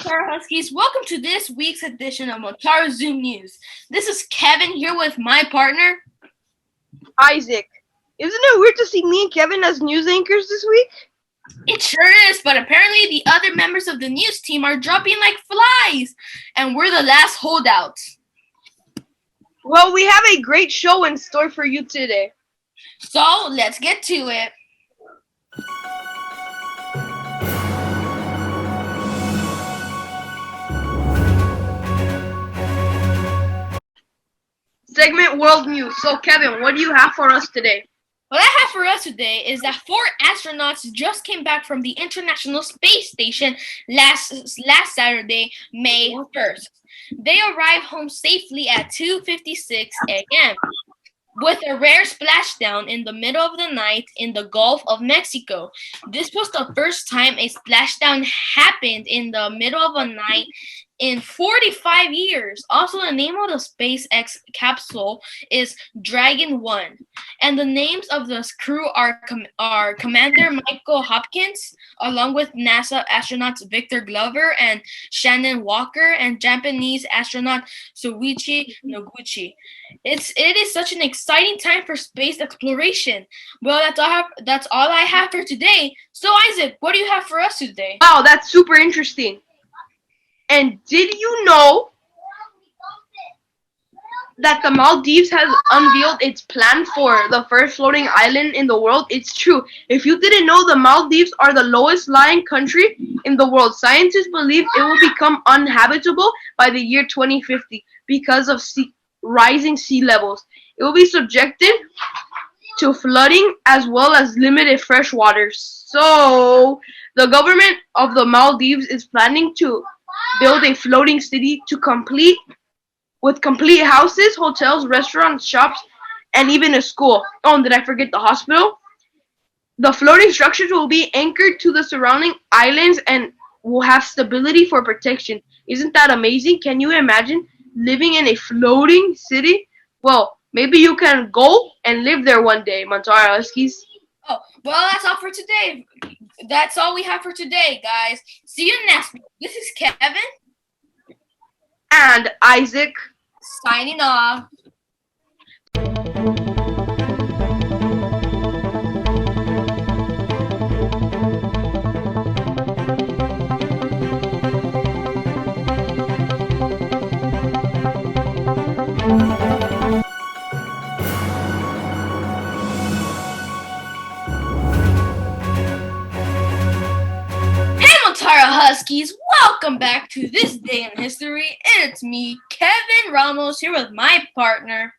Montara Huskies. Welcome to this week's edition of Montara News. This is Kevin here with my partner, Isaac. Isn't it weird to see me and Kevin as news anchors this week? It sure is, but apparently the other members of the news team are dropping like flies, and we're the last holdouts. Well, we have a great show in store for you today. So, let's get to it. Segment World News. So, Kevin, what do you have for us today? What I have for us today is that 4 astronauts just came back from the International Space Station last Saturday, May 1st. They arrived home safely at 2:56 a.m. with a rare splashdown in the middle of the night in the Gulf of Mexico. This was the first time a splashdown happened in the middle of a night in 45 years. Also, the name of the SpaceX capsule is Dragon 1. And the names of the crew are Commander Michael Hopkins, along with NASA astronauts Victor Glover and Shannon Walker, and Japanese astronaut Soichi Noguchi. It is such an exciting time for space exploration. Well, that's all I have for today. So, Isaac, what do you have for us today? Wow, that's super interesting. And did you know that the Maldives has unveiled its plan for the first floating island in the world? It's true. If you didn't know, the Maldives are the lowest lying country in the world. Scientists believe it will become uninhabitable by the year 2050 because of rising sea levels. It will be subjected to flooding as well as limited fresh water. So, the government of the Maldives is planning to build a floating city with complete houses, hotels, restaurants, shops, and even a school. Oh, and did I forget the hospital? The floating structures will be anchored to the surrounding islands and will have stability for protection. Isn't that amazing? Can you imagine living in a floating city? Well, maybe you can go and live there one day, Montara Huskies. Oh, well, that's all for today. That's all we have for today, guys. See you next week. This is Kevin. And Isaac. Signing off. Montara Huskies, welcome back to This Day in History. It's me, Kevin Ramos, here with my partner,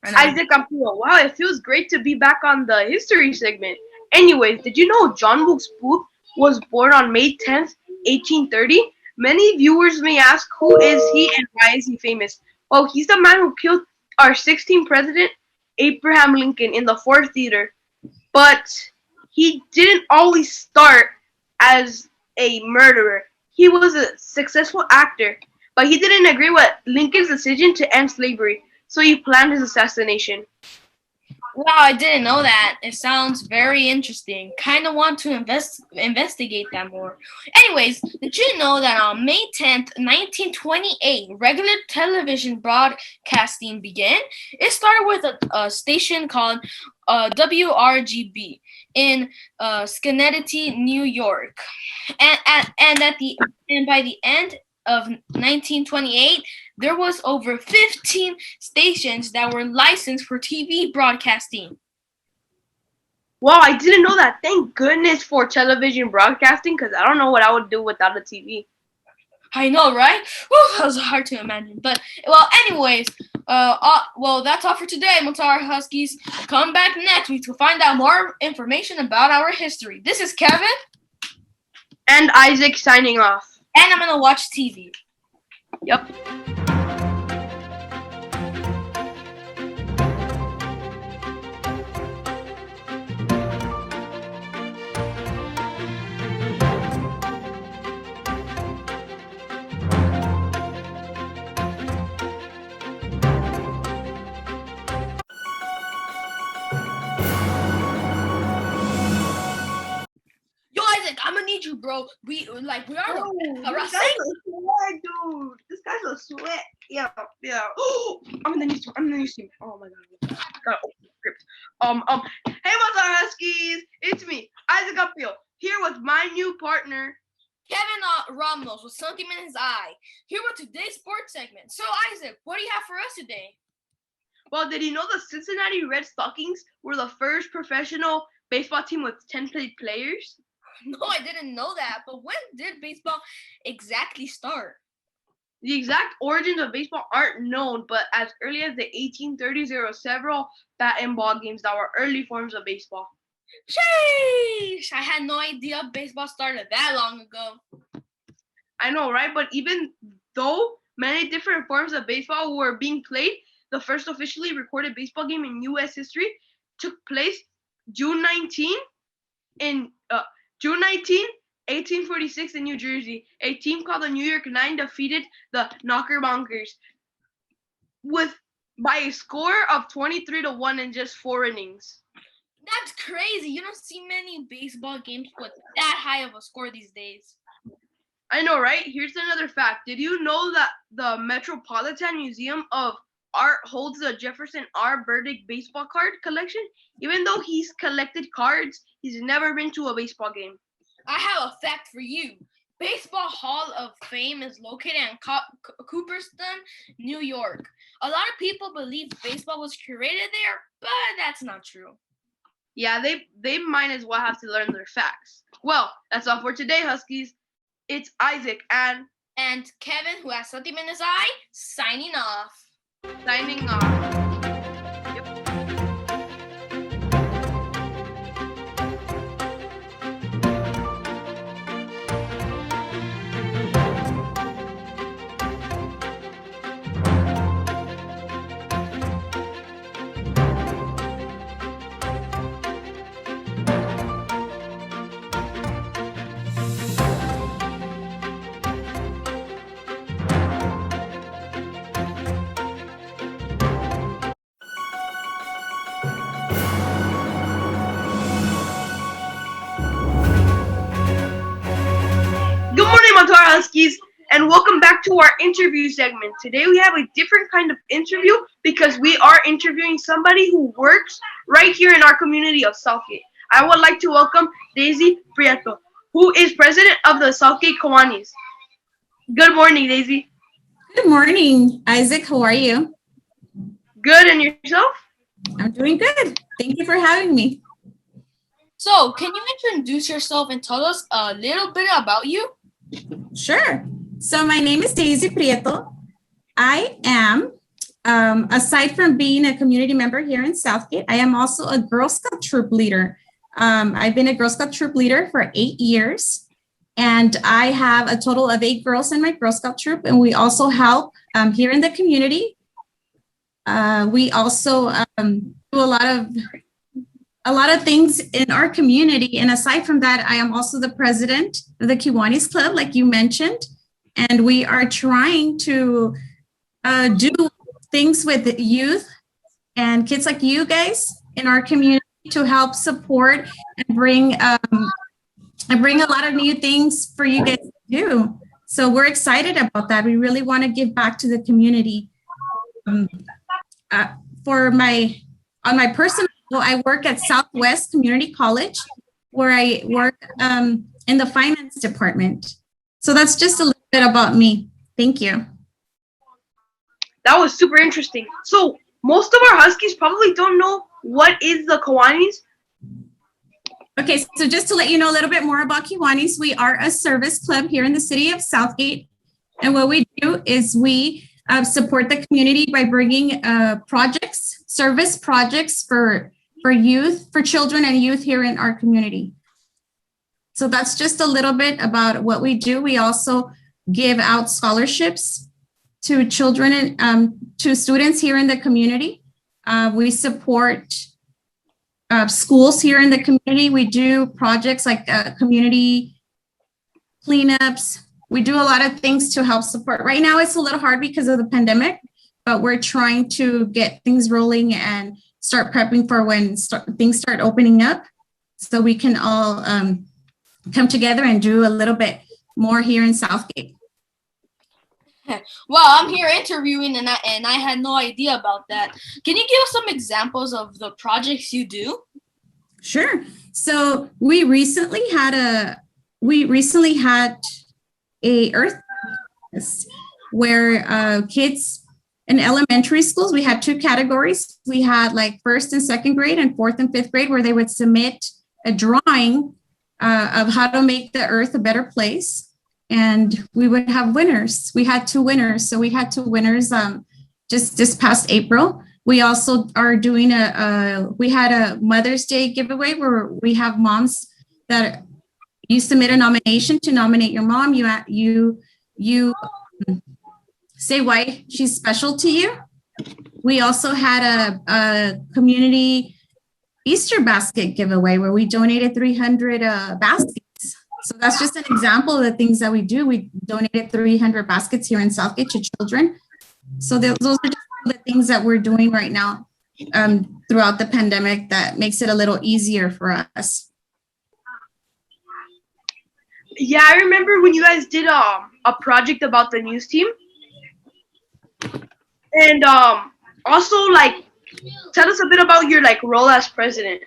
Isaac Ampio. Wow, it feels great to be back on the history segment. Anyways, did you know John Wilkes Booth was born on May 10th, 1830? Many viewers may ask, who is he and why is he famous? Well, he's the man who killed our 16th president, Abraham Lincoln, in the Ford Theater. But he didn't always start as a murderer. He was a successful actor, but he didn't agree with Lincoln's decision to end slavery, so he planned his assassination. Wow, I didn't know that. It sounds very interesting. Kind of want to investigate that more. Anyways, did you know that on May 10th, 1928, regular television broadcasting began? It started with a station called WRGB in Schenectady, New York, and by the end of 1928, there was over 15 stations that were licensed for TV broadcasting. Wow, I didn't know that. Thank goodness for television broadcasting, because I don't know what I would do without a TV. I know, right? Whew, that was hard to imagine. But, well, anyways, that's all for today, Montara Huskies. Come back next week to find out more information about our history. This is Kevin. And Isaac signing off. And I'm going to watch TV. Yep. Yo, Isaac, I'm going to need need you, bro. We are This the guy's a sweat, dude. This guy's a sweat. Yeah. I'm in the news team. Oh my god. Gotta open the script. Hey, Montara Huskies. It's me, Isaac Upfield, here with my new partner, Kevin Ramos with something in his eye. Here with today's sports segment. So, Isaac, what do you have for us today? Well, did you know the Cincinnati Red Stockings were the first professional baseball team with 10 players? No, I didn't know that. But when did baseball exactly start? The exact origins of baseball aren't known, but as early as the 1830s, there were several bat and ball games that were early forms of baseball. Sheesh! I had no idea baseball started that long ago. I know, right? But even though many different forms of baseball were being played, the first officially recorded baseball game in U.S. history took place June 19, 1846 in New Jersey. A team called the New York Nine defeated the Knickerbockers by a score of 23-1 in just 4 innings. That's crazy. You don't see many baseball games with that high of a score these days. I know, right? Here's another fact. Did you know that the Metropolitan Museum of Art holds the Jefferson R. Burdick baseball card collection? Even though he's collected cards, he's never been to a baseball game. I have a fact for you. Baseball Hall of Fame is located in Cooperstown, New York. A lot of people believe baseball was created there, but that's not true. Yeah, they might as well have to learn their facts. Well, that's all for today, Huskies. It's Isaac and Kevin, who has something in his eye, signing off. Good morning, Montara Huskies, and welcome back to our interview segment. Today we have a different kind of interview because we are interviewing somebody who works right here in our community of Southgate. I would like to welcome Daisy Prieto, who is president of the Southgate Kiwanis. Good morning, Daisy. Good morning, Isaac. How are you? Good, and yourself? I'm doing good. Thank you for having me. So, can you introduce yourself and tell us a little bit about you? Sure. So my name is Daisy Prieto. I am, aside from being a community member here in Southgate, I am also a Girl Scout troop leader. I've been a Girl Scout troop leader for 8 years, and I have a total of 8 girls in my Girl Scout troop, and we also help here in the community. We also do a lot of things in our community. And aside from that, I am also the president of the Kiwanis Club, like you mentioned. And we are trying to do things with youth and kids like you guys in our community to help support and bring a lot of new things for you guys to do. So we're excited about that. We really want to give back to the community. On my personal, I work at Southwest Community College, where I work in the finance department. So that's just a little bit about me. Thank you. That was super interesting. So most of our Huskies probably don't know what is the Kiwanis. Okay, so just to let you know a little bit more about Kiwanis, we are a service club here in the city of Southgate. And what we do is we support the community by bringing service projects for youth, for children and youth here in our community. So that's just a little bit about what we do. We also give out scholarships to children and to students here in the community. We support schools here in the community. We do projects like community cleanups. We do a lot of things to help support. Right now it's a little hard because of the pandemic, but we're trying to get things rolling and start prepping for when things start opening up, so we can all come together and do a little bit more here in Southgate. Well, I'm here interviewing, and I had no idea about that. Can you give us some examples of the projects you do? Sure. So we recently had a Earth Fest where kids in elementary schools, we had two categories. We had like first and second grade and fourth and fifth grade, where they would submit a drawing of how to make the Earth a better place. And we would have winners. We had two winners. So we had two winners just this past April. We also are doing we had a Mother's Day giveaway where we have moms that you submit a nomination to nominate your mom. You say why she's special to you. We also had a community Easter basket giveaway where we donated 300 baskets. So that's just an example of the things that we do. We donated 300 baskets here in Southgate to children. So those are just the things that we're doing right now throughout the pandemic that makes it a little easier for us. Yeah, I remember when you guys did a project about the news team. And also, like, tell us a bit about your like role as president.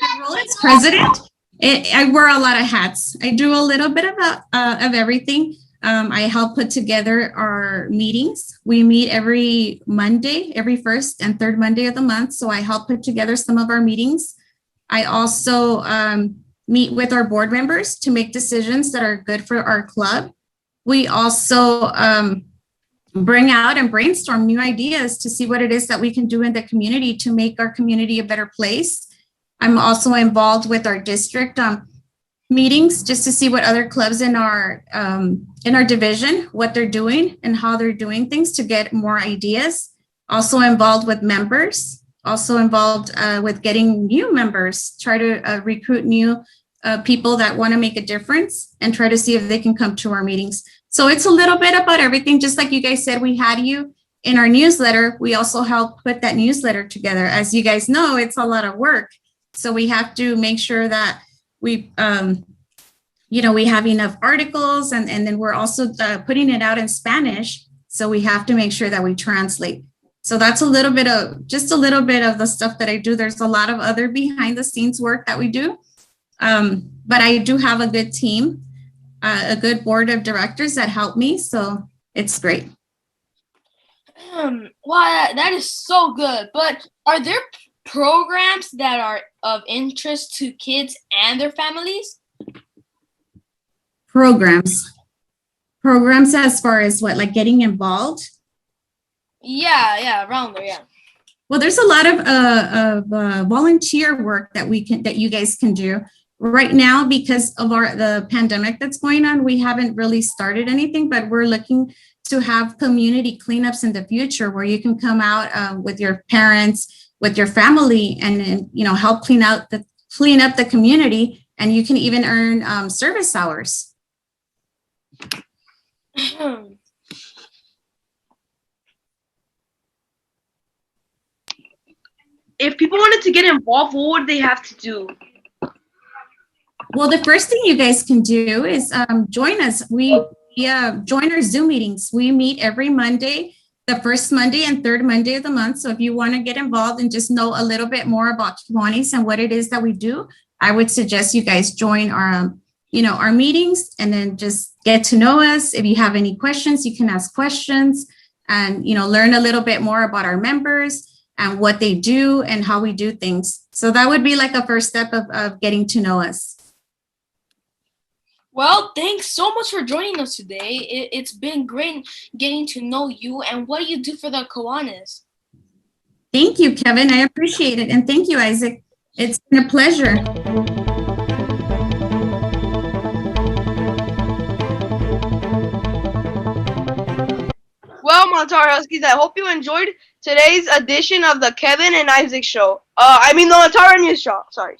My role as president, I wear a lot of hats. I do a little bit of everything. I help put together our meetings. We meet every Monday, every first and third Monday of the month. So I help put together some of our meetings. I also meet with our board members to make decisions that are good for our club. We also bring out and brainstorm new ideas to see what it is that we can do in the community to make our community a better place. I'm also involved with our district meetings just to see what other clubs in our division, what they're doing and how they're doing things to get more ideas. Also involved with members, also involved with getting new members, try to recruit new people that want to make a difference and try to see if they can come to our meetings. So it's a little bit about everything. Just like you guys said, we had you in our newsletter. We also help put that newsletter together. As you guys know, it's a lot of work. So we have to make sure that we, we have enough articles and then we're also putting it out in Spanish. So we have to make sure that we translate. So that's just a little bit of the stuff that I do. There's a lot of other behind the scenes work that we do. But I do have a good team, a good board of directors that help me. So it's great. Wow, that is so good. But are there programs that are of interest to kids and their families? Programs as far as what, like getting involved? Yeah, around there, yeah. Well, there's a lot of volunteer work that you guys can do right now because of the pandemic that's going on. We haven't really started anything, but we're looking to have community cleanups in the future where you can come out with your parents, with your family, and help clean up the community, and you can even earn service hours. If people wanted to get involved, what would they have to do? Well, the first thing you guys can do is join us. We join our Zoom meetings. We meet every Monday, the first Monday and third Monday of the month. So if you want to get involved and just know a little bit more about Kiwanis and what it is that we do, I would suggest you guys join our meetings and then just get to know us. If you have any questions, you can ask questions and, learn a little bit more about our members and what they do and how we do things. So that would be like a first step of getting to know us. Well, thanks so much for joining us today. It's been great getting to know you and what you do for the Kiwanis. Thank you, Kevin. I appreciate it. And thank you, Isaac. It's been a pleasure. Well, Montara Huskies, I hope you enjoyed today's edition of the Kevin and Isaac Show. The Montara News Show. Sorry.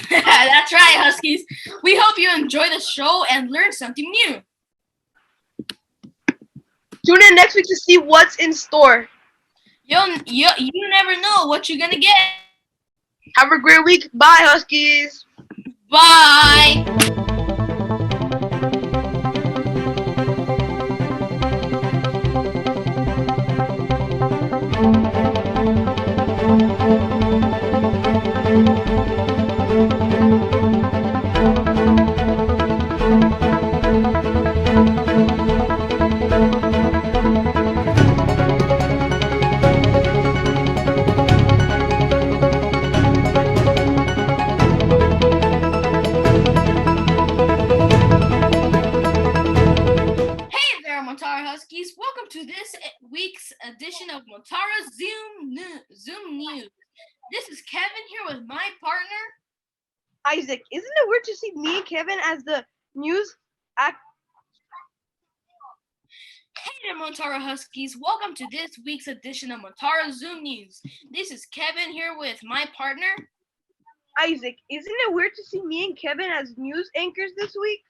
That's right, Huskies. We hope you enjoy the show and learn something new. Tune in next week to see what's in store. You never know what you're gonna get. Have a great week. Bye, Huskies. Bye. Bye! Hey there, Montara Huskies! Welcome to this week's edition of Montara Zoom News. This is Kevin here with my partner. Isaac, isn't it weird to see me and Kevin as the news act? Hey there, Montara Huskies! Welcome to this week's edition of Montara Zoom News. This is Kevin here with my partner. Isaac, isn't it weird to see me and Kevin as news anchors this week?